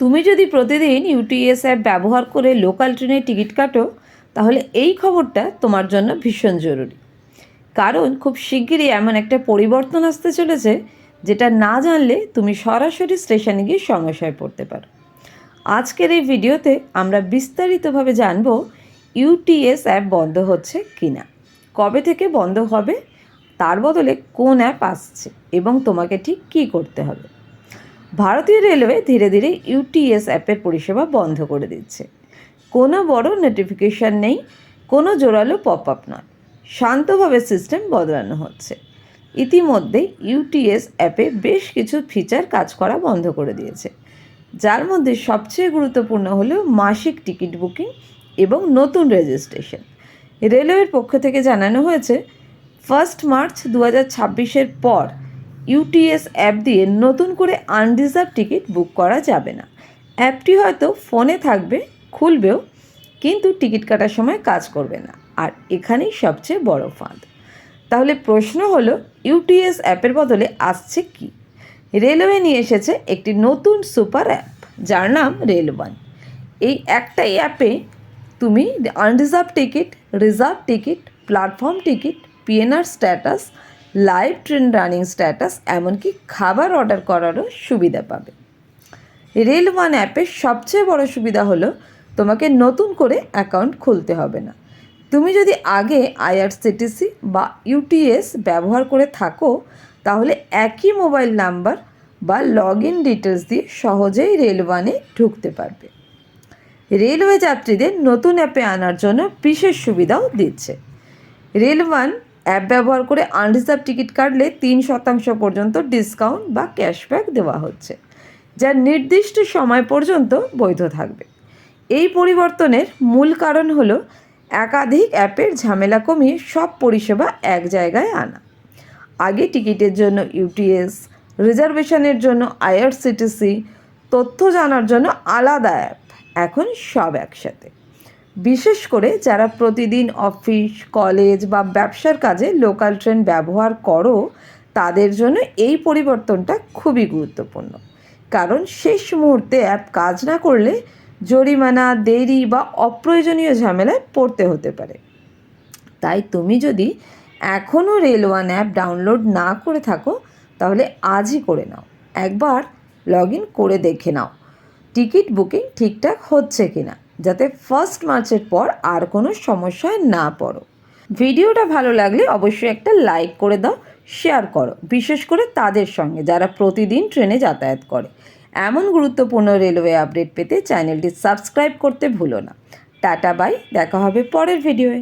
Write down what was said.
তুমি যদি প্রতিদিন ইউটিএস অ্যাপ ব্যবহার করে লোকাল ট্রেনের টিকিট কাটো, তাহলে এই খবরটা তোমার জন্য ভীষণ জরুরি। কারণ খুব শিগগিরই এমন একটা পরিবর্তন আসতে চলেছে যেটা না জানলে তুমি সরাসরি স্টেশনে গিয়ে সমস্যায় পড়তে পারো। আজকের এই ভিডিওতে আমরা বিস্তারিতভাবে জানব ইউটিএস অ্যাপ বন্ধ হচ্ছে কিনা, কবে থেকে বন্ধ হবে, তার বদলে কোন অ্যাপ আসছে এবং তোমাকে ঠিক কী করতে হবে। ভারতীয় রেলওয়ে ধীরে ধীরে ইউটিএস অ্যাপের পরিষেবা বন্ধ করে দিচ্ছে। কোনো বড় নোটিফিকেশান নেই, কোনো জোরালো পপ আপ নয়, শান্তভাবে সিস্টেম বদলানো হচ্ছে। ইতিমধ্যে ইউটিএস অ্যাপে বেশ কিছু ফিচার কাজ করা বন্ধ করে দিয়েছে, যার মধ্যে সবচেয়ে গুরুত্বপূর্ণ হলো মাসিক টিকিট বুকিং এবং নতুন রেজিস্ট্রেশন। রেলওয়ের পক্ষ থেকে জানানো হয়েছে 1 মার্চ 2026-এর পর ইউটিএস অ্যাপ দিয়ে নতুন করে আনরিজার্ভ টিকিট বুক করা যাবে না। অ্যাপটি হয়তো ফোনে থাকবে, খুলবেও, কিন্তু টিকিট কাটার সময় কাজ করবে না। আর এখানেই সবচেয়ে বড় ফাঁদ। তাহলে প্রশ্ন হলো, ইউটিএস অ্যাপের বদলে আসছে কি? রেলওয়ে নিয়ে এসেছে একটি নতুন সুপার অ্যাপ, যার নাম রেল1। এই একটাই অ্যাপে তুমি unreserved ticket, reserve ticket, platform ticket, PNR status, live train running status, এমনকি খাবার অর্ডার করারও সুবিধা পাবে। রেল1 অ্যাপের সবচেয়ে বড় সুবিধা হলো তোমাকে নতুন করে অ্যাকাউন্ট খুলতে হবে না। তুমি যদি আগে আইআরসিটিসি বা ইউটিএস ব্যবহার করে থাকো, তাহলে একই মোবাইল নাম্বার বা লগ ইন ডিটেলস দিয়ে সহজেই রেল1-এ ঢুকতে পারবে। রেলওয়ে যাত্রীদের নতুন অ্যাপে আনার জন্য বিশেষ সুবিধাও দিচ্ছে। রেল1 অ্যাপ ব্যবহার করে আনরিজার্ভ টিকিট কাটলে 3% পর্যন্ত ডিসকাউন্ট বা ক্যাশব্যাক দেওয়া হচ্ছে, যা নির্দিষ্ট সময় পর্যন্ত বৈধ থাকবে। এই পরিবর্তনের মূল কারণ হলো একাধিক অ্যাপের ঝামেলা কমিয়ে সব পরিষেবা এক জায়গায় আনা। আগে টিকিটের জন্য ইউটিএস, রিজার্ভেশনের জন্য আইআরসিটিসি, তথ্য জানার জন্য আলাদা অ্যাপ, এখন সব একসাথে। বিশেষ করে যারা প্রতিদিন অফিস, কলেজ বা ব্যবসার কাজে লোকাল ট্রেন ব্যবহার করো, তাদের জন্য এই পরিবর্তনটা খুবই গুরুত্বপূর্ণ। কারণ শেষ মুহূর্তে অ্যাপ কাজ না করলে জরিমানা, দেরি বা অপ্রয়োজনীয় ঝামেলায় পড়তে হতে পারে। তাই তুমি যদি এখনও রেল1 অ্যাপ ডাউনলোড না করে থাকো, তাহলে আজই করে নাও। একবার লগ ইন করে দেখে নাও টিকিট বুকিং ঠিকঠাক হচ্ছে কিনা, যাতে 1 মার্চের পর আর কোনো সমস্যায় না পড়ো। ভিডিওটা ভালো লাগলে অবশ্যই একটা লাইক করে দাও, শেয়ার করো, বিশেষ করে তাদের সঙ্গে যারা প্রতিদিন ট্রেনে যাতায়াত করে। এমন গুরুত্বপূর্ণ রেলওয়ে আপডেট পেতে চ্যানেলটি সাবস্ক্রাইব করতে ভুলো না। টাটা বাই, দেখা হবে পরের ভিডিওয়ে।